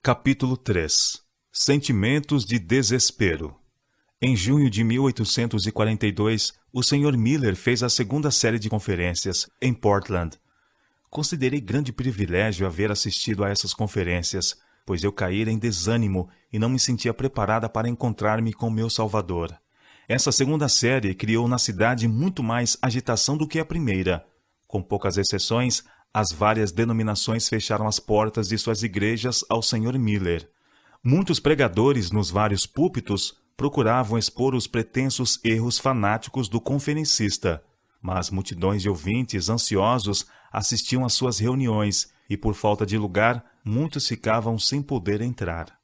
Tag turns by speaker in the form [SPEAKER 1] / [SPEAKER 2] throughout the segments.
[SPEAKER 1] Capítulo 3 Sentimentos de desespero. Em junho de 1842, o Sr. Miller fez a segunda série de conferências, em Portland. Considerei grande privilégio haver assistido a essas conferências, pois eu caíra em desânimo e não me sentia preparada para encontrar-me com meu Salvador. Essa segunda série criou na cidade muito mais agitação do que a primeira. Com poucas exceções, as várias denominações fecharam as portas de suas igrejas ao Sr. Miller. Muitos pregadores nos vários púlpitos procuravam expor os pretensos erros fanáticos do conferencista, mas multidões de ouvintes ansiosos assistiam às suas reuniões e, por falta de lugar, muitos ficavam sem poder entrar.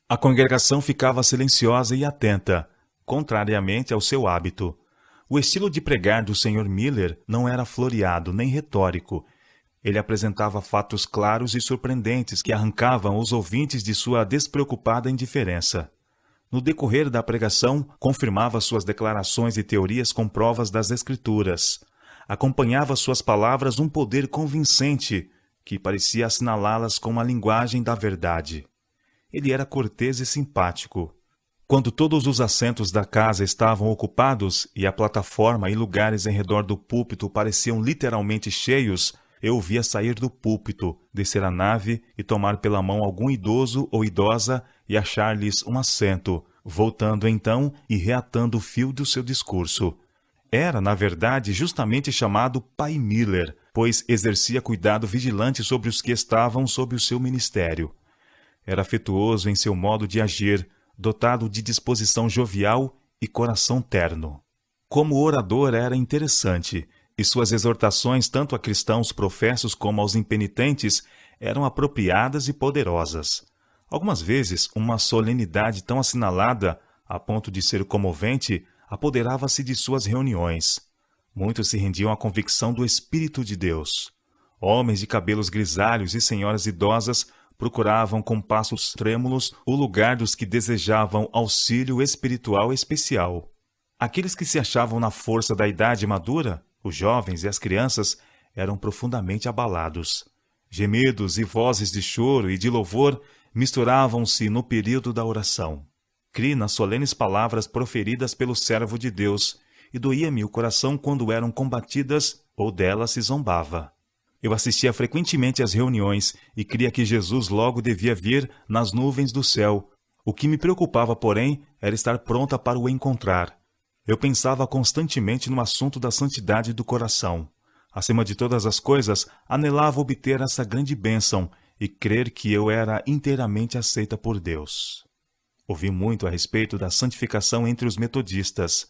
[SPEAKER 1] A congregação ficava silenciosa e atenta, contrariamente ao seu hábito. O estilo de pregar do Sr. Miller não era floreado nem retórico. Ele apresentava fatos claros e surpreendentes que arrancavam os ouvintes de sua despreocupada indiferença. No decorrer da pregação, confirmava suas declarações e teorias com provas das Escrituras. Acompanhava suas palavras um poder convincente, que parecia assinalá-las com a linguagem da verdade. Ele era cortês e simpático. Quando todos os assentos da casa estavam ocupados e a plataforma e lugares em redor do púlpito pareciam literalmente cheios, eu o via sair do púlpito, descer a nave e tomar pela mão algum idoso ou idosa e achar-lhes um assento, voltando então e reatando o fio do seu discurso. Era, na verdade, justamente chamado Pai Miller, pois exercia cuidado vigilante sobre os que estavam sob o seu ministério. Era afetuoso em seu modo de agir, dotado de disposição jovial e coração terno. Como orador era interessante, e suas exortações tanto a cristãos professos como aos impenitentes eram apropriadas e poderosas. Algumas vezes, uma solenidade tão assinalada, a ponto de ser comovente, apoderava-se de suas reuniões. Muitos se rendiam à convicção do Espírito de Deus. Homens de cabelos grisalhos e senhoras idosas procuravam com passos trêmulos o lugar dos que desejavam auxílio espiritual especial. Aqueles que se achavam na força da idade madura, os jovens e as crianças, eram profundamente abalados. Gemidos e vozes de choro e de louvor misturavam-se no período da oração. Criei nas solenes palavras proferidas pelo servo de Deus, e doía-me o coração quando eram combatidas ou delas se zombava. Eu assistia frequentemente às reuniões e cria que Jesus logo devia vir nas nuvens do céu. O que me preocupava, porém, era estar pronta para o encontrar. Eu pensava constantemente no assunto da santidade do coração. Acima de todas as coisas, anelava obter essa grande bênção e crer que eu era inteiramente aceita por Deus. Ouvi muito a respeito da santificação entre os metodistas.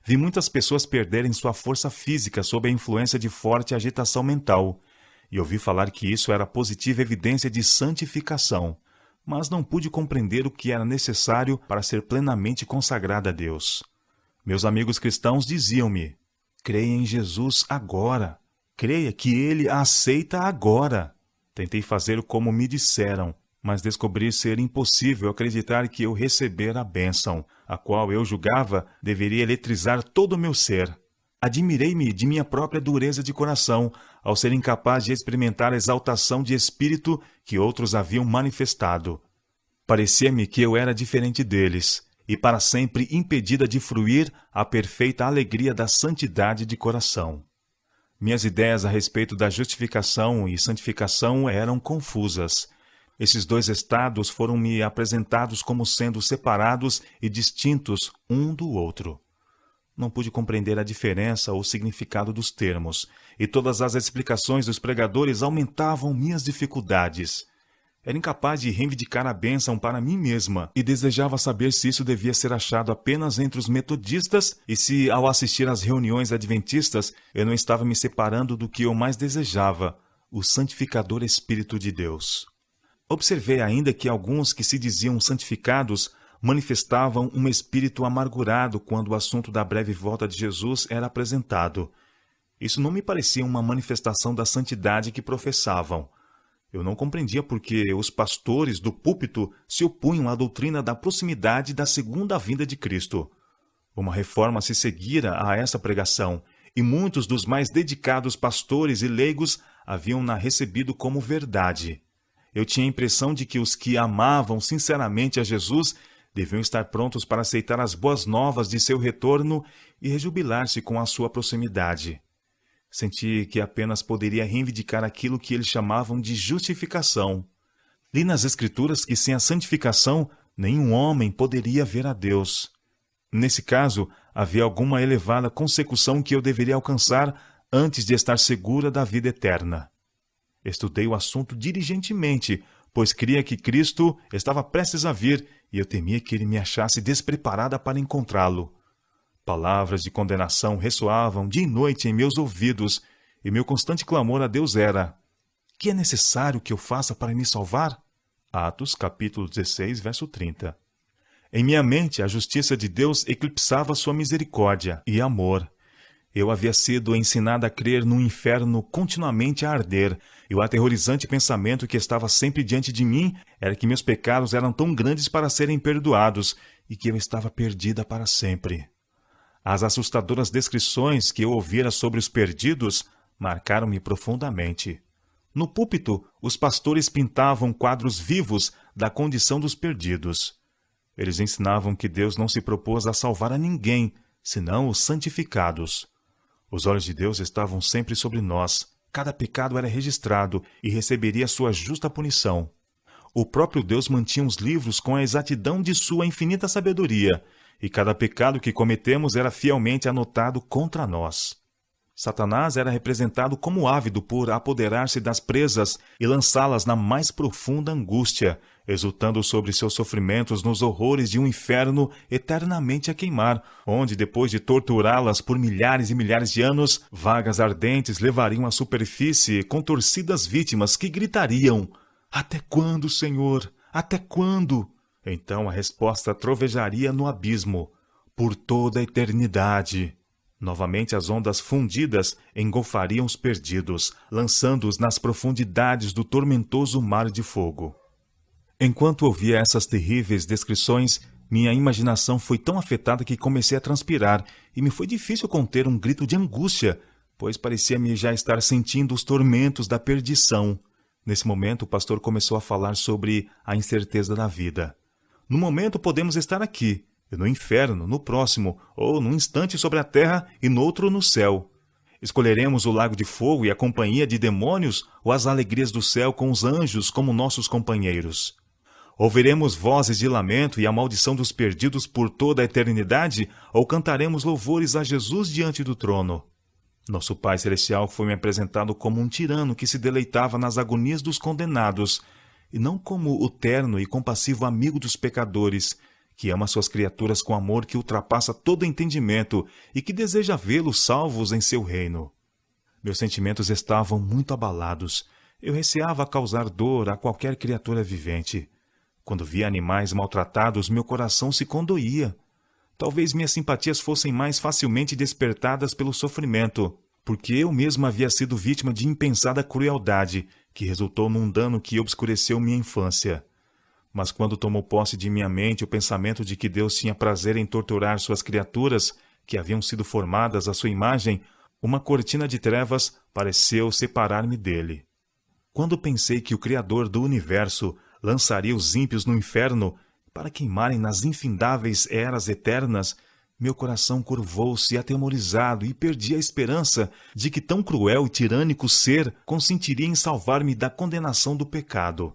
[SPEAKER 1] Vi muitas pessoas perderem sua força física sob a influência de forte agitação mental, e ouvi falar que isso era positiva evidência de santificação, mas não pude compreender o que era necessário para ser plenamente consagrada a Deus. Meus amigos cristãos diziam-me: creia em Jesus agora. Creia que Ele a aceita agora. Tentei fazer como me disseram, mas descobri ser impossível acreditar que eu recebera a bênção, a qual eu julgava deveria eletrizar todo o meu ser. Admirei-me de minha própria dureza de coração, ao ser incapaz de experimentar a exaltação de espírito que outros haviam manifestado. Parecia-me que eu era diferente deles, e para sempre impedida de fruir a perfeita alegria da santidade de coração. Minhas ideias a respeito da justificação e santificação eram confusas. Esses dois estados foram-me apresentados como sendo separados e distintos um do outro. Não pude compreender a diferença ou significado dos termos, e todas as explicações dos pregadores aumentavam minhas dificuldades. Era incapaz de reivindicar a bênção para mim mesma e desejava saber se isso devia ser achado apenas entre os metodistas e se, ao assistir às reuniões adventistas, eu não estava me separando do que eu mais desejava, o santificador Espírito de Deus. Observei ainda que alguns que se diziam santificados manifestavam um espírito amargurado quando o assunto da breve volta de Jesus era apresentado. Isso não me parecia uma manifestação da santidade que professavam. Eu não compreendia por que os pastores do púlpito se opunham à doutrina da proximidade da segunda vinda de Cristo. Uma reforma se seguira a essa pregação, e muitos dos mais dedicados pastores e leigos haviam-na recebido como verdade. Eu tinha a impressão de que os que amavam sinceramente a Jesus deviam estar prontos para aceitar as boas novas de seu retorno e rejubilar-se com a sua proximidade. Senti que apenas poderia reivindicar aquilo que eles chamavam de justificação. Li nas Escrituras que sem a santificação nenhum homem poderia ver a Deus. Nesse caso, havia alguma elevada consecução que eu deveria alcançar antes de estar segura da vida eterna. Estudei o assunto diligentemente, pois cria que Cristo estava prestes a vir e eu temia que ele me achasse despreparada para encontrá-lo. Palavras de condenação ressoavam dia e noite em meus ouvidos, e meu constante clamor a Deus era: que é necessário que eu faça para me salvar? Atos, capítulo 16, verso 30. Em minha mente, a justiça de Deus eclipsava sua misericórdia e amor. Eu havia sido ensinada a crer num inferno continuamente a arder, e o aterrorizante pensamento que estava sempre diante de mim era que meus pecados eram tão grandes para serem perdoados e que eu estava perdida para sempre. As assustadoras descrições que eu ouvira sobre os perdidos marcaram-me profundamente. No púlpito, os pastores pintavam quadros vivos da condição dos perdidos. Eles ensinavam que Deus não se propôs a salvar a ninguém, senão os santificados. Os olhos de Deus estavam sempre sobre nós. Cada pecado era registrado e receberia sua justa punição. O próprio Deus mantinha os livros com a exatidão de sua infinita sabedoria, e cada pecado que cometemos era fielmente anotado contra nós. Satanás era representado como ávido por apoderar-se das presas e lançá-las na mais profunda angústia, exultando sobre seus sofrimentos nos horrores de um inferno eternamente a queimar, onde, depois de torturá-las por milhares e milhares de anos, vagas ardentes levariam à superfície contorcidas vítimas que gritariam: "Até quando, Senhor? Até quando?" Então a resposta trovejaria no abismo: "Por toda a eternidade." Novamente as ondas fundidas engolfariam os perdidos, lançando-os nas profundidades do tormentoso mar de fogo. Enquanto ouvia essas terríveis descrições, minha imaginação foi tão afetada que comecei a transpirar, e me foi difícil conter um grito de angústia, pois parecia-me já estar sentindo os tormentos da perdição. Nesse momento, o pastor começou a falar sobre a incerteza da vida. No momento podemos estar aqui, e no inferno, no próximo, ou num instante sobre a terra e no outro no céu. Escolheremos o lago de fogo e a companhia de demônios ou as alegrias do céu com os anjos como nossos companheiros? Ouviremos vozes de lamento e a maldição dos perdidos por toda a eternidade ou cantaremos louvores a Jesus diante do trono? Nosso Pai Celestial foi me apresentado como um tirano que se deleitava nas agonias dos condenados, e não como o terno e compassivo amigo dos pecadores, que ama suas criaturas com amor que ultrapassa todo entendimento e que deseja vê-los salvos em seu reino. Meus sentimentos estavam muito abalados. Eu receava causar dor a qualquer criatura vivente. Quando via animais maltratados, meu coração se condoía. Talvez minhas simpatias fossem mais facilmente despertadas pelo sofrimento, porque eu mesmo havia sido vítima de impensada crueldade, que resultou num dano que obscureceu minha infância. Mas quando tomou posse de minha mente o pensamento de que Deus tinha prazer em torturar suas criaturas, que haviam sido formadas à sua imagem, uma cortina de trevas pareceu separar-me dele. Quando pensei que o Criador do universo lançaria os ímpios no inferno para queimarem nas infindáveis eras eternas, meu coração curvou-se atemorizado e perdi a esperança de que tão cruel e tirânico ser consentiria em salvar-me da condenação do pecado.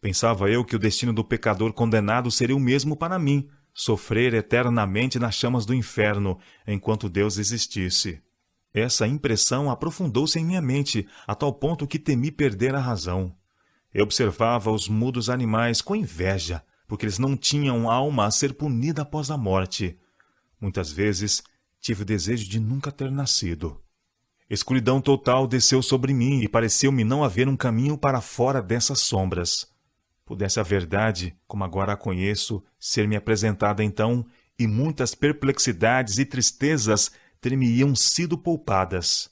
[SPEAKER 1] Pensava eu que o destino do pecador condenado seria o mesmo para mim, sofrer eternamente nas chamas do inferno, enquanto Deus existisse. Essa impressão aprofundou-se em minha mente, a tal ponto que temi perder a razão. Eu observava os mudos animais com inveja, porque eles não tinham alma a ser punida após a morte. Muitas vezes tive o desejo de nunca ter nascido. Escuridão total desceu sobre mim e pareceu-me não haver um caminho para fora dessas sombras. Pudesse a verdade, como agora a conheço, ser-me apresentada então, e muitas perplexidades e tristezas ter-me-iam sido poupadas.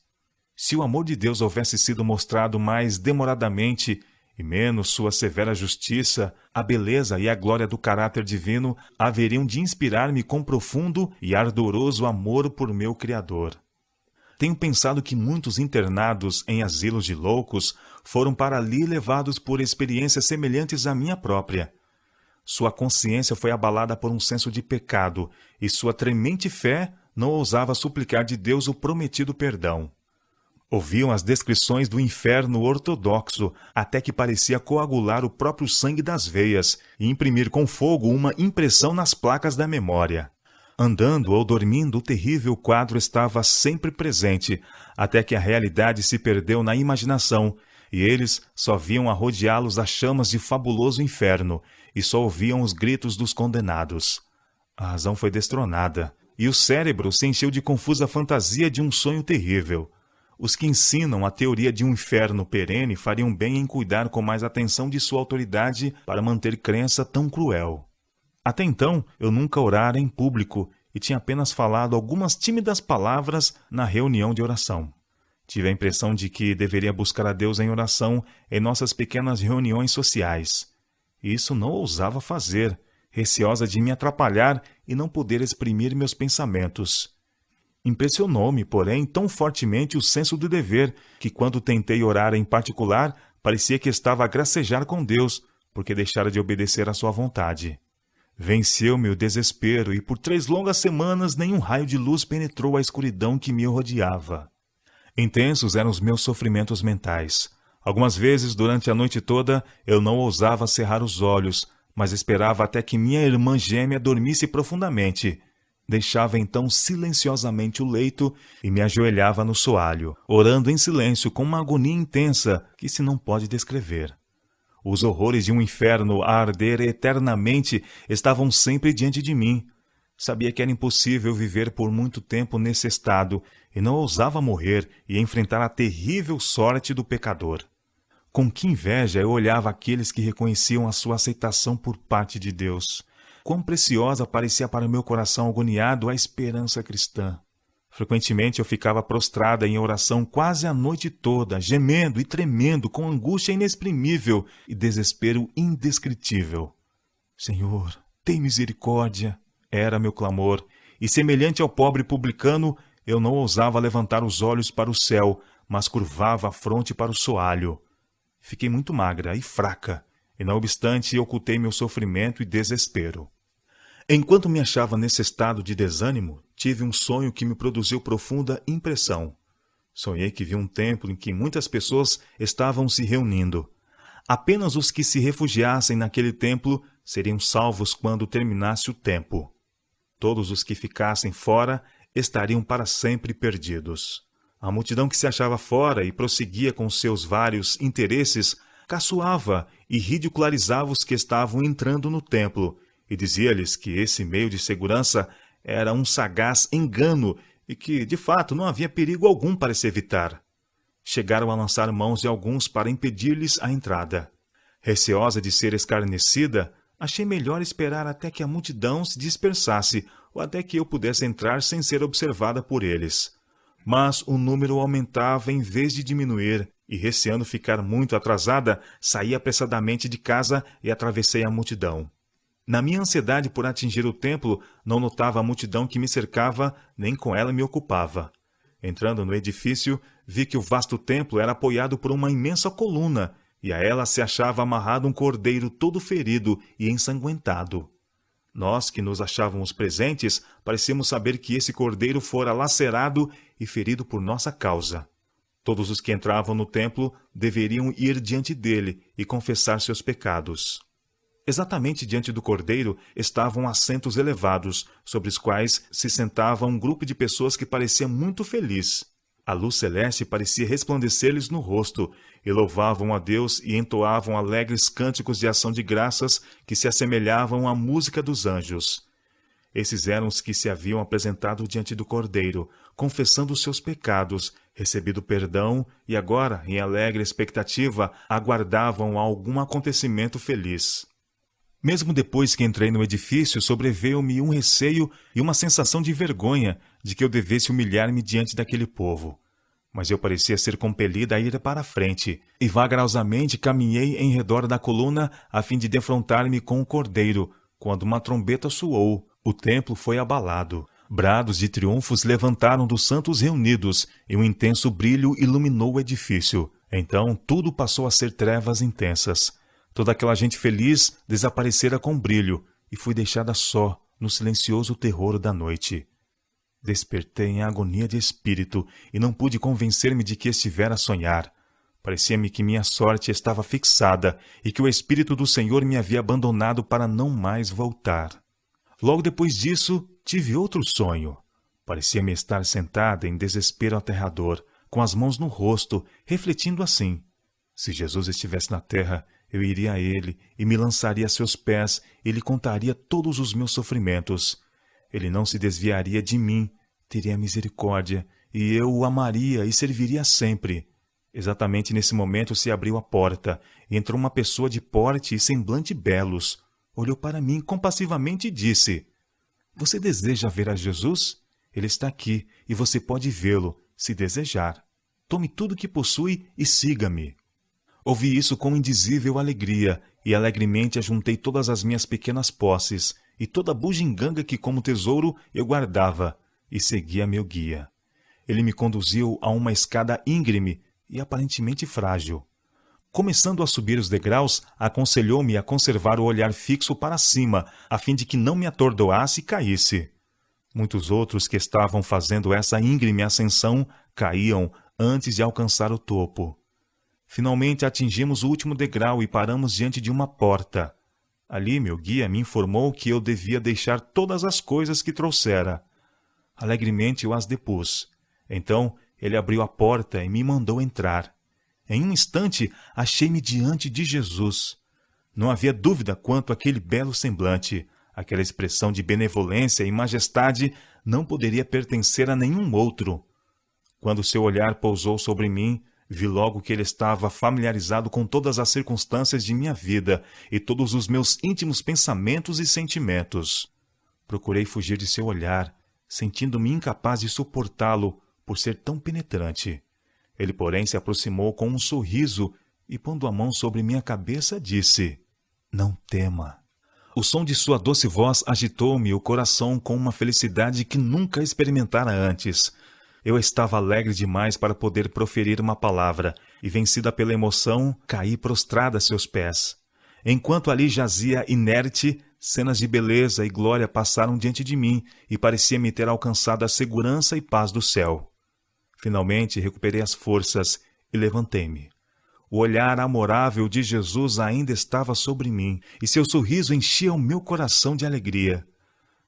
[SPEAKER 1] Se o amor de Deus houvesse sido mostrado mais demoradamente, e menos sua severa justiça, a beleza e a glória do caráter divino haveriam de inspirar-me com profundo e ardoroso amor por meu Criador. Tenho pensado que muitos internados em asilos de loucos foram para ali levados por experiências semelhantes à minha própria. Sua consciência foi abalada por um senso de pecado, e sua tremente fé não ousava suplicar de Deus o prometido perdão. Ouviam as descrições do inferno ortodoxo, até que parecia coagular o próprio sangue das veias e imprimir com fogo uma impressão nas placas da memória. Andando ou dormindo, o terrível quadro estava sempre presente, até que a realidade se perdeu na imaginação, e eles só viam a rodeá-los as chamas de fabuloso inferno, e só ouviam os gritos dos condenados. A razão foi destronada, e o cérebro se encheu de confusa fantasia de um sonho terrível. Os que ensinam a teoria de um inferno perene fariam bem em cuidar com mais atenção de sua autoridade para manter crença tão cruel. Até então, eu nunca orara em público e tinha apenas falado algumas tímidas palavras na reunião de oração. Tive a impressão de que deveria buscar a Deus em oração em nossas pequenas reuniões sociais. Isso não ousava fazer, receosa de me atrapalhar e não poder exprimir meus pensamentos. Impressionou-me, porém, tão fortemente o senso do dever, que quando tentei orar em particular, parecia que estava a gracejar com Deus, porque deixara de obedecer à sua vontade. Venceu-me o desespero e por 3 longas semanas nenhum raio de luz penetrou a escuridão que me rodeava. Intensos eram os meus sofrimentos mentais. Algumas vezes, durante a noite toda, eu não ousava cerrar os olhos, mas esperava até que minha irmã gêmea dormisse profundamente. Deixava então silenciosamente o leito e me ajoelhava no soalho, orando em silêncio com uma agonia intensa que se não pode descrever. Os horrores de um inferno a arder eternamente estavam sempre diante de mim. Sabia que era impossível viver por muito tempo nesse estado e não ousava morrer e enfrentar a terrível sorte do pecador. Com que inveja eu olhava aqueles que reconheciam a sua aceitação por parte de Deus. Quão preciosa parecia para o meu coração agoniado a esperança cristã. Frequentemente eu ficava prostrada em oração quase a noite toda, gemendo e tremendo com angústia inexprimível e desespero indescritível. Senhor, tem misericórdia, era meu clamor, e semelhante ao pobre publicano, eu não ousava levantar os olhos para o céu, mas curvava a fronte para o soalho. Fiquei muito magra e fraca, e não obstante ocultei meu sofrimento e desespero. Enquanto me achava nesse estado de desânimo, tive um sonho que me produziu profunda impressão. Sonhei que vi um templo em que muitas pessoas estavam se reunindo. Apenas os que se refugiassem naquele templo seriam salvos quando terminasse o tempo. Todos os que ficassem fora estariam para sempre perdidos. A multidão que se achava fora e prosseguia com seus vários interesses caçoava e ridicularizava os que estavam entrando no templo, e dizia-lhes que esse meio de segurança era um sagaz engano e que, de fato, não havia perigo algum para se evitar. Chegaram a lançar mãos de alguns para impedir-lhes a entrada. Receosa de ser escarnecida, achei melhor esperar até que a multidão se dispersasse ou até que eu pudesse entrar sem ser observada por eles. Mas o número aumentava em vez de diminuir, e receando ficar muito atrasada, saí apressadamente de casa e atravessei a multidão. Na minha ansiedade por atingir o templo, não notava a multidão que me cercava, nem com ela me ocupava. Entrando no edifício, vi que o vasto templo era apoiado por uma imensa coluna, e a ela se achava amarrado um cordeiro todo ferido e ensanguentado. Nós, que nos achávamos presentes, parecíamos saber que esse cordeiro fora lacerado e ferido por nossa causa. Todos os que entravam no templo deveriam ir diante dele e confessar seus pecados. Exatamente diante do cordeiro estavam assentos elevados, sobre os quais se sentava um grupo de pessoas que parecia muito feliz. A luz celeste parecia resplandecer-lhes no rosto, e louvavam a Deus e entoavam alegres cânticos de ação de graças que se assemelhavam à música dos anjos. Esses eram os que se haviam apresentado diante do cordeiro, confessando os seus pecados, recebido perdão e agora, em alegre expectativa, aguardavam algum acontecimento feliz. Mesmo depois que entrei no edifício, sobreveio-me um receio e uma sensação de vergonha de que eu devesse humilhar-me diante daquele povo. Mas eu parecia ser compelida a ir para a frente, e vagarosamente caminhei em redor da coluna a fim de defrontar-me com o cordeiro, quando uma trombeta soou. O templo foi abalado. Brados de triunfo se levantaram dos santos reunidos, e um intenso brilho iluminou o edifício. Então tudo passou a ser trevas intensas. Toda aquela gente feliz desaparecera com brilho, e fui deixada só, no silencioso terror da noite. Despertei em agonia de espírito, e não pude convencer-me de que estivera a sonhar. Parecia-me que minha sorte estava fixada, e que o Espírito do Senhor me havia abandonado para não mais voltar. Logo depois disso, tive outro sonho. Parecia-me estar sentada em desespero aterrador, com as mãos no rosto, refletindo assim: se Jesus estivesse na terra, eu iria a ele e me lançaria a seus pés e lhe contaria todos os meus sofrimentos. Ele não se desviaria de mim, teria misericórdia, e eu o amaria e serviria sempre. Exatamente nesse momento se abriu a porta, e entrou uma pessoa de porte e semblante belos. Olhou para mim compassivamente e disse: você deseja ver a Jesus? Ele está aqui, e você pode vê-lo, se desejar. Tome tudo que possui e siga-me. Ouvi isso com indizível alegria, e alegremente ajuntei todas as minhas pequenas posses, e toda a bugiganga que como tesouro eu guardava, e segui a meu guia. Ele me conduziu a uma escada íngreme e aparentemente frágil. Começando a subir os degraus, aconselhou-me a conservar o olhar fixo para cima, a fim de que não me atordoasse e caísse. Muitos outros que estavam fazendo essa íngreme ascensão caíam antes de alcançar o topo. Finalmente atingimos o último degrau e paramos diante de uma porta. Ali meu guia me informou que eu devia deixar todas as coisas que trouxera. Alegremente eu as depus. Então ele abriu a porta e me mandou entrar. Em um instante achei-me diante de Jesus. Não havia dúvida quanto àquele belo semblante. Aquela expressão de benevolência e majestade não poderia pertencer a nenhum outro. Quando seu olhar pousou sobre mim, vi logo que ele estava familiarizado com todas as circunstâncias de minha vida e todos os meus íntimos pensamentos e sentimentos. Procurei fugir de seu olhar, sentindo-me incapaz de suportá-lo por ser tão penetrante. Ele, porém, se aproximou com um sorriso e, pondo a mão sobre minha cabeça, disse: não tema. O som de sua doce voz agitou-me o coração com uma felicidade que nunca experimentara antes. Eu estava alegre demais para poder proferir uma palavra, e vencida pela emoção, caí prostrada a seus pés. Enquanto ali jazia inerte, cenas de beleza e glória passaram diante de mim, e parecia-me ter alcançado a segurança e paz do céu. Finalmente recuperei as forças e levantei-me. O olhar amorável de Jesus ainda estava sobre mim, e seu sorriso enchia o meu coração de alegria.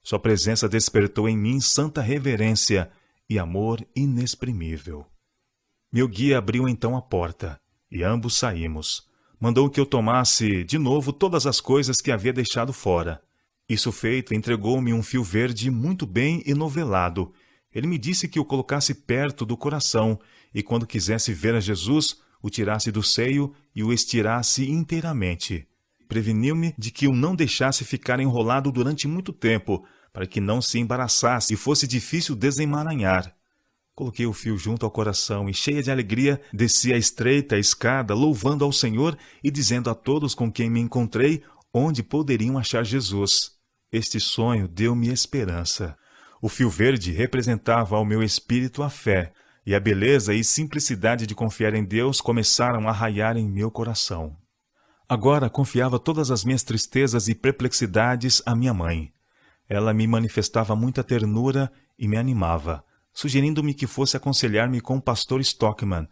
[SPEAKER 1] Sua presença despertou em mim santa reverência e amor inexprimível. Meu guia abriu então a porta, e ambos saímos. Mandou que eu tomasse de novo todas as coisas que havia deixado fora. Isso feito, entregou-me um fio verde muito bem enovelado. Ele me disse que o colocasse perto do coração, e quando quisesse ver a Jesus, o tirasse do seio e o estirasse inteiramente. Preveniu-me de que o não deixasse ficar enrolado durante muito tempo, para que não se embaraçasse e fosse difícil desemaranhar. Coloquei o fio junto ao coração e, cheia de alegria, desci a estreita escada, louvando ao Senhor e dizendo a todos com quem me encontrei onde poderiam achar Jesus. Este sonho deu-me esperança. O fio verde representava ao meu espírito a fé, e a beleza e simplicidade de confiar em Deus começaram a raiar em meu coração. Agora confiava todas as minhas tristezas e perplexidades à minha mãe. Ela me manifestava muita ternura e me animava, sugerindo-me que fosse aconselhar-me com o pastor Stockman,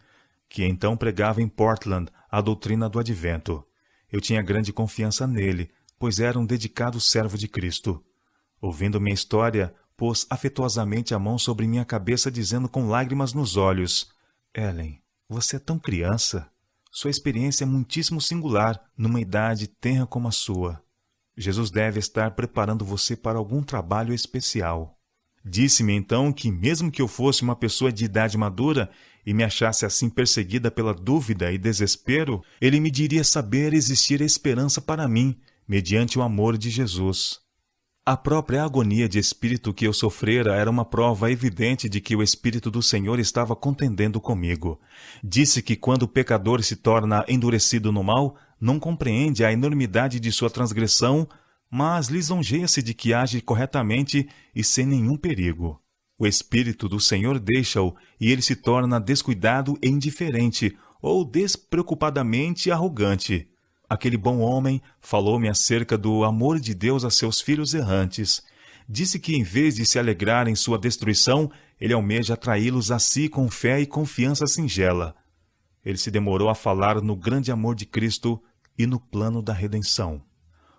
[SPEAKER 1] que então pregava em Portland a doutrina do advento. Eu tinha grande confiança nele, pois era um dedicado servo de Cristo. Ouvindo minha história, pôs afetuosamente a mão sobre minha cabeça, dizendo com lágrimas nos olhos: Ellen, você é tão criança. Sua experiência é muitíssimo singular, numa idade tenra como a sua. Jesus deve estar preparando você para algum trabalho especial. Disse-me então que, mesmo que eu fosse uma pessoa de idade madura e me achasse assim perseguida pela dúvida e desespero, ele me diria saber existir esperança para mim, mediante o amor de Jesus. A própria agonia de espírito que eu sofrera era uma prova evidente de que o Espírito do Senhor estava contendendo comigo. Disse que quando o pecador se torna endurecido no mal, não compreende a enormidade de sua transgressão, mas lisonjeia-se de que age corretamente e sem nenhum perigo. O Espírito do Senhor deixa-o e ele se torna descuidado e indiferente, ou despreocupadamente arrogante. Aquele bom homem falou-me acerca do amor de Deus a seus filhos errantes. Disse que, em vez de se alegrar em sua destruição, ele almeja atraí-los a si com fé e confiança singela. Ele se demorou a falar no grande amor de Cristo e no plano da redenção.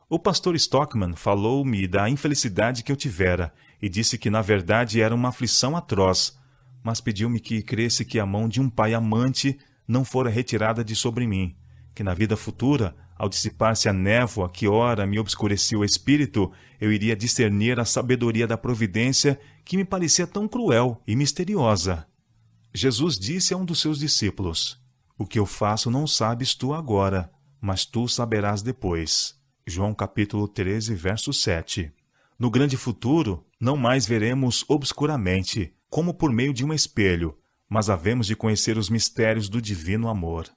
[SPEAKER 1] O pastor Stockman falou-me da infelicidade que eu tivera e disse que, na verdade, era uma aflição atroz, mas pediu-me que cresse que a mão de um pai amante não fora retirada de sobre mim, que na vida futura, ao dissipar-se a névoa que ora me obscurecia o espírito, eu iria discernir a sabedoria da providência que me parecia tão cruel e misteriosa. Jesus disse a um dos seus discípulos: "O que eu faço não sabes tu agora, mas tu saberás depois." João capítulo 13, verso 7. No grande futuro, não mais veremos obscuramente, como por meio de um espelho, mas havemos de conhecer os mistérios do divino amor.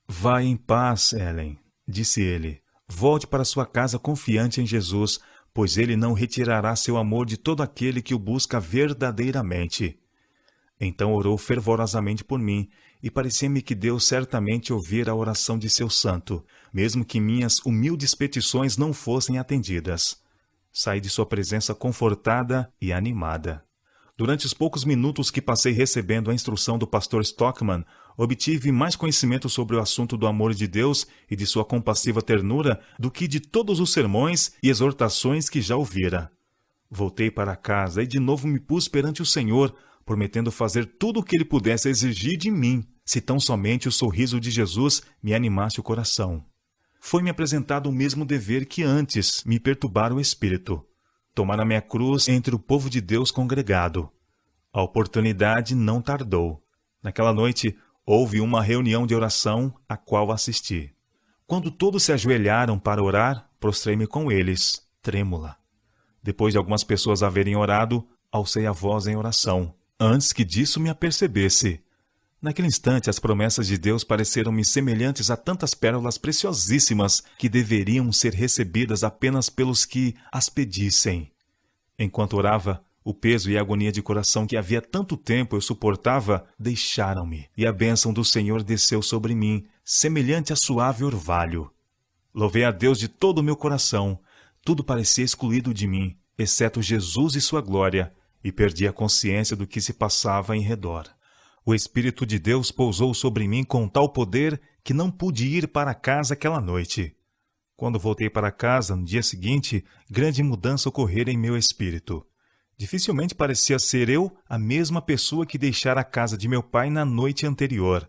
[SPEAKER 1] "Vai em paz, Ellen", disse ele. "Volte para sua casa confiante em Jesus, pois ele não retirará seu amor de todo aquele que o busca verdadeiramente." Então orou fervorosamente por mim, e parecia-me que Deus certamente ouvira a oração de seu santo, mesmo que minhas humildes petições não fossem atendidas. Saí de sua presença confortada e animada. Durante os poucos minutos que passei recebendo a instrução do pastor Stockman, obtive mais conhecimento sobre o assunto do amor de Deus e de sua compassiva ternura do que de todos os sermões e exortações que já ouvira. Voltei para casa e de novo me pus perante o Senhor, prometendo fazer tudo o que ele pudesse exigir de mim, se tão somente o sorriso de Jesus me animasse o coração. Foi-me apresentado o mesmo dever que antes me perturbara o espírito: tomar a minha cruz entre o povo de Deus congregado. A oportunidade não tardou. Naquela noite, houve uma reunião de oração a qual assisti. Quando todos se ajoelharam para orar, prostrei-me com eles, trêmula. Depois de algumas pessoas haverem orado, alcei a voz em oração, antes que disso me apercebesse. Naquele instante, as promessas de Deus pareceram-me semelhantes a tantas pérolas preciosíssimas que deveriam ser recebidas apenas pelos que as pedissem. Enquanto orava, o peso e a agonia de coração que havia tanto tempo eu suportava deixaram-me, e a bênção do Senhor desceu sobre mim, semelhante a suave orvalho. Louvei a Deus de todo o meu coração. Tudo parecia excluído de mim, exceto Jesus e sua glória, e perdi a consciência do que se passava em redor. O Espírito de Deus pousou sobre mim com tal poder que não pude ir para casa aquela noite. Quando voltei para casa, no dia seguinte, grande mudança ocorrera em meu espírito. Dificilmente parecia ser eu a mesma pessoa que deixara a casa de meu pai na noite anterior.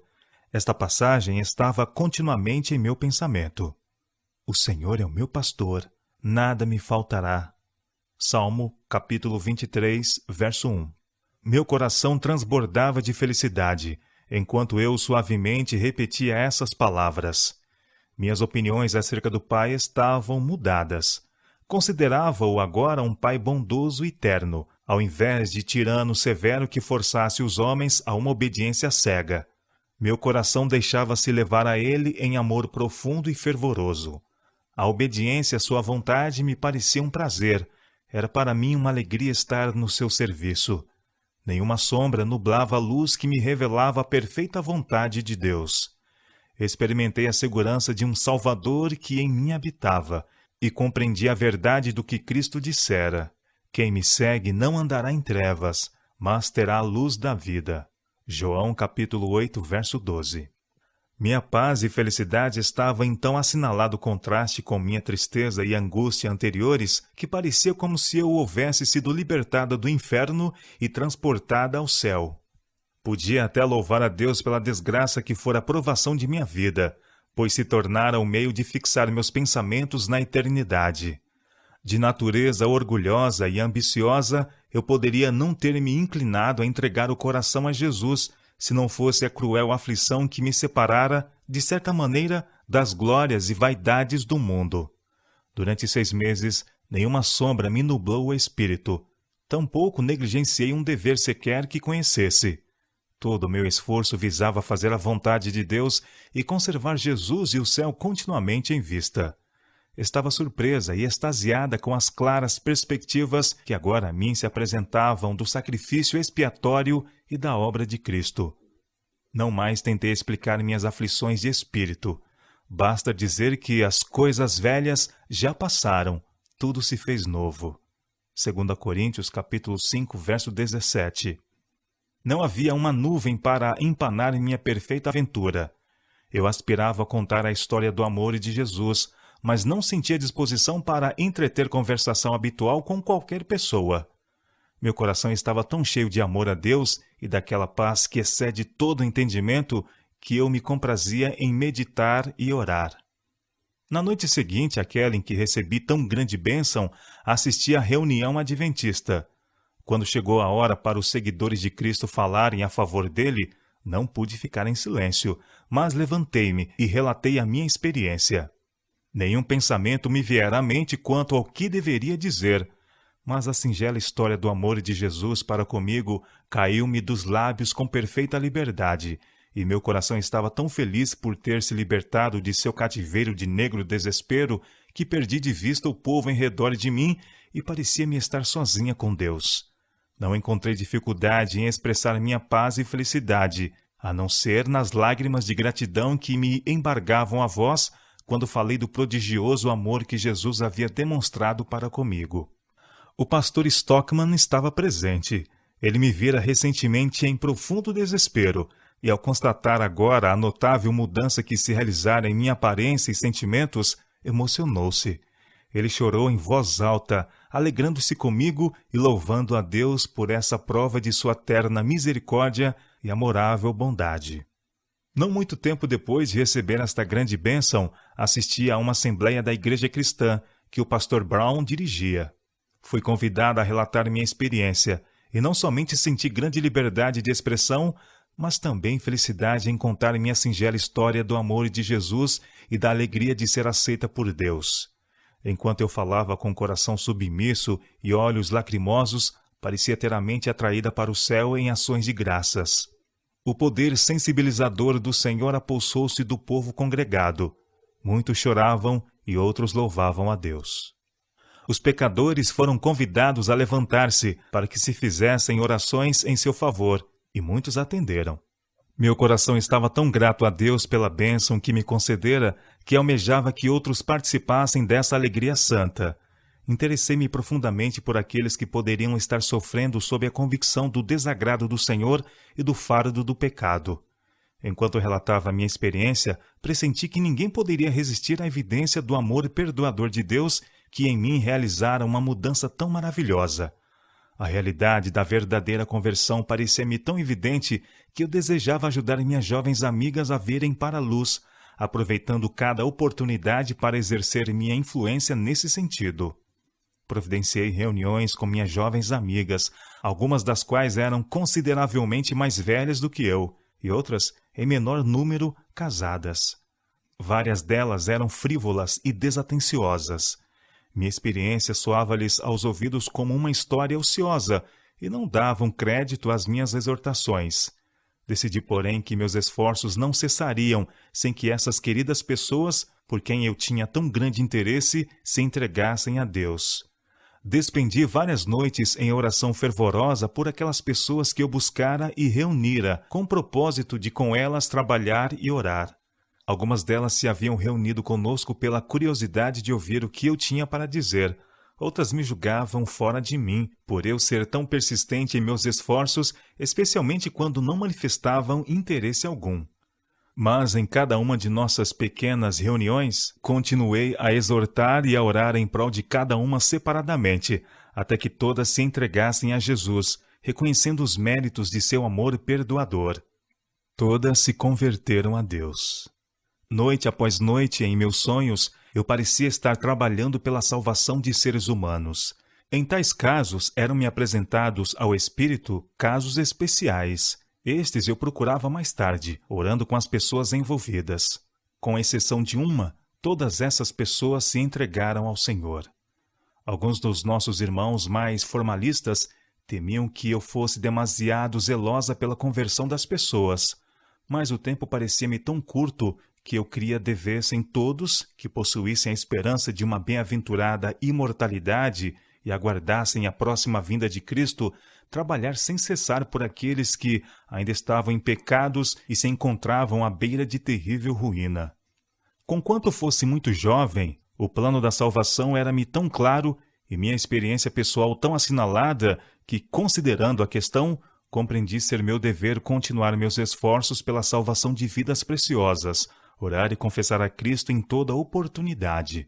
[SPEAKER 1] Esta passagem estava continuamente em meu pensamento. "O Senhor é o meu pastor, nada me faltará." Salmo, capítulo 23, verso 1. Meu coração transbordava de felicidade, enquanto eu suavemente repetia essas palavras. Minhas opiniões acerca do Pai estavam mudadas. Considerava-o agora um Pai bondoso e terno, ao invés de tirano severo que forçasse os homens a uma obediência cega. Meu coração deixava-se levar a ele em amor profundo e fervoroso. A obediência à sua vontade me parecia um prazer. Era para mim uma alegria estar no seu serviço. Nenhuma sombra nublava a luz que me revelava a perfeita vontade de Deus. Experimentei a segurança de um Salvador que em mim habitava e compreendi a verdade do que Cristo dissera: "Quem me segue não andará em trevas, mas terá a luz da vida." João capítulo 8, verso 12. Minha paz e felicidade estava em tão assinalado contraste com minha tristeza e angústia anteriores que parecia como se eu houvesse sido libertada do inferno e transportada ao céu. Podia até louvar a Deus pela desgraça que fora a provação de minha vida, pois se tornara o meio de fixar meus pensamentos na eternidade. De natureza orgulhosa e ambiciosa, eu poderia não ter me inclinado a entregar o coração a Jesus, se não fosse a cruel aflição que me separara, de certa maneira, das glórias e vaidades do mundo. Durante 6 meses, nenhuma sombra me nublou o espírito. Tampouco negligenciei um dever sequer que conhecesse. Todo o meu esforço visava fazer a vontade de Deus e conservar Jesus e o céu continuamente em vista. Estava surpresa e extasiada com as claras perspectivas que agora a mim se apresentavam do sacrifício expiatório e da obra de Cristo. Não mais tentei explicar minhas aflições de espírito. Basta dizer que as coisas velhas já passaram, tudo se fez novo. 2 Coríntios capítulo 5, verso 17. Não havia uma nuvem para empanar minha perfeita aventura. Eu aspirava a contar a história do amor de Jesus, mas não sentia disposição para entreter conversação habitual com qualquer pessoa. Meu coração estava tão cheio de amor a Deus e daquela paz que excede todo entendimento que eu me comprazia em meditar e orar. Na noite seguinte, aquela em que recebi tão grande bênção, assisti à reunião adventista. Quando chegou a hora para os seguidores de Cristo falarem a favor dele, não pude ficar em silêncio, mas levantei-me e relatei a minha experiência. Nenhum pensamento me viera à mente quanto ao que deveria dizer, mas a singela história do amor de Jesus para comigo caiu-me dos lábios com perfeita liberdade, e meu coração estava tão feliz por ter se libertado de seu cativeiro de negro desespero que perdi de vista o povo em redor de mim e parecia-me estar sozinha com Deus. Não encontrei dificuldade em expressar minha paz e felicidade, a não ser nas lágrimas de gratidão que me embargavam a voz quando falei do prodigioso amor que Jesus havia demonstrado para comigo. O pastor Stockman estava presente. Ele me vira recentemente em profundo desespero, e ao constatar agora a notável mudança que se realizara em minha aparência e sentimentos, emocionou-se. Ele chorou em voz alta, alegrando-se comigo e louvando a Deus por essa prova de sua terna misericórdia e amorável bondade. Não muito tempo depois de receber esta grande bênção, assisti a uma assembleia da Igreja Cristã que o pastor Brown dirigia. Fui convidado a relatar minha experiência, e não somente senti grande liberdade de expressão, mas também felicidade em contar minha singela história do amor de Jesus e da alegria de ser aceita por Deus. Enquanto eu falava com o coração submisso e olhos lacrimosos, parecia ter a mente atraída para o céu em ações de graças. O poder sensibilizador do Senhor apossou-se do povo congregado. Muitos choravam e outros louvavam a Deus. Os pecadores foram convidados a levantar-se para que se fizessem orações em seu favor, e muitos atenderam. Meu coração estava tão grato a Deus pela bênção que me concedera que almejava que outros participassem dessa alegria santa. Interessei-me profundamente por aqueles que poderiam estar sofrendo sob a convicção do desagrado do Senhor e do fardo do pecado. Enquanto relatava a minha experiência, pressenti que ninguém poderia resistir à evidência do amor perdoador de Deus que em mim realizara uma mudança tão maravilhosa. A realidade da verdadeira conversão parecia-me tão evidente que eu desejava ajudar minhas jovens amigas a verem para a luz, aproveitando cada oportunidade para exercer minha influência nesse sentido. Providenciei reuniões com minhas jovens amigas, algumas das quais eram consideravelmente mais velhas do que eu, e outras, em menor número, casadas. Várias delas eram frívolas e desatenciosas. Minha experiência soava-lhes aos ouvidos como uma história ociosa e não davam crédito às minhas exortações. Decidi, porém, que meus esforços não cessariam sem que essas queridas pessoas, por quem eu tinha tão grande interesse, se entregassem a Deus. Despendi várias noites em oração fervorosa por aquelas pessoas que eu buscara e reunira, com o propósito de com elas trabalhar e orar. Algumas delas se haviam reunido conosco pela curiosidade de ouvir o que eu tinha para dizer. Outras me julgavam fora de mim, por eu ser tão persistente em meus esforços, especialmente quando não manifestavam interesse algum. Mas em cada uma de nossas pequenas reuniões, continuei a exortar e a orar em prol de cada uma separadamente, até que todas se entregassem a Jesus, reconhecendo os méritos de seu amor perdoador. Todas se converteram a Deus. Noite após noite, em meus sonhos, eu parecia estar trabalhando pela salvação de seres humanos. Em tais casos, eram-me apresentados ao Espírito casos especiais. Estes eu procurava mais tarde, orando com as pessoas envolvidas. Com exceção de uma, todas essas pessoas se entregaram ao Senhor. Alguns dos nossos irmãos mais formalistas temiam que eu fosse demasiado zelosa pela conversão das pessoas, mas o tempo parecia-me tão curto que eu cria devessem todos, que possuíssem a esperança de uma bem-aventurada imortalidade e aguardassem a próxima vinda de Cristo, trabalhar sem cessar por aqueles que ainda estavam em pecados e se encontravam à beira de terrível ruína. Conquanto fosse muito jovem, o plano da salvação era-me tão claro e minha experiência pessoal tão assinalada que, considerando a questão, compreendi ser meu dever continuar meus esforços pela salvação de vidas preciosas, orar e confessar a Cristo em toda oportunidade.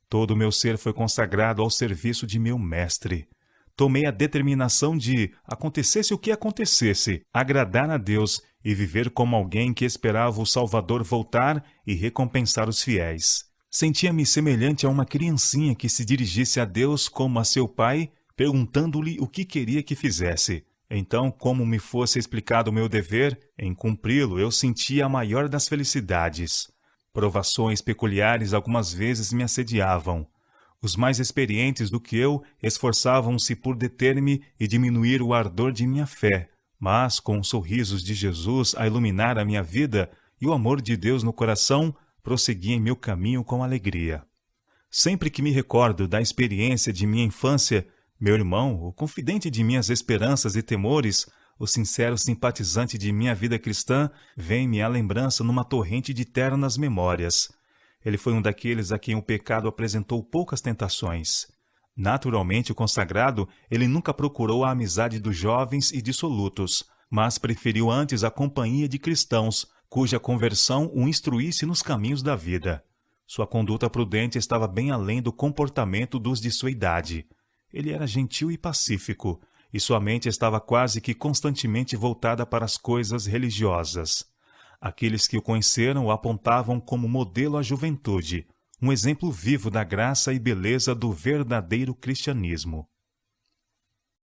[SPEAKER 1] Todo o meu ser foi consagrado ao serviço de meu Mestre. Tomei a determinação de, acontecesse o que acontecesse, agradar a Deus e viver como alguém que esperava o Salvador voltar e recompensar os fiéis. Sentia-me semelhante a uma criancinha que se dirigisse a Deus como a seu pai, perguntando-lhe o que queria que fizesse. Então, como me fosse explicado o meu dever, em cumpri-lo, eu sentia a maior das felicidades. Provações peculiares algumas vezes me assediavam. Os mais experientes do que eu esforçavam-se por deter-me e diminuir o ardor de minha fé, mas, com os sorrisos de Jesus a iluminar a minha vida e o amor de Deus no coração, prossegui em meu caminho com alegria. Sempre que me recordo da experiência de minha infância, meu irmão, o confidente de minhas esperanças e temores, o sincero simpatizante de minha vida cristã, vem-me à lembrança numa torrente de ternas memórias. Ele foi um daqueles a quem o pecado apresentou poucas tentações. Naturalmente consagrado, ele nunca procurou a amizade dos jovens e dissolutos, mas preferiu antes a companhia de cristãos, cuja conversão o instruísse nos caminhos da vida. Sua conduta prudente estava bem além do comportamento dos de sua idade. Ele era gentil e pacífico, e sua mente estava quase que constantemente voltada para as coisas religiosas. Aqueles que o conheceram o apontavam como modelo à juventude, um exemplo vivo da graça e beleza do verdadeiro cristianismo.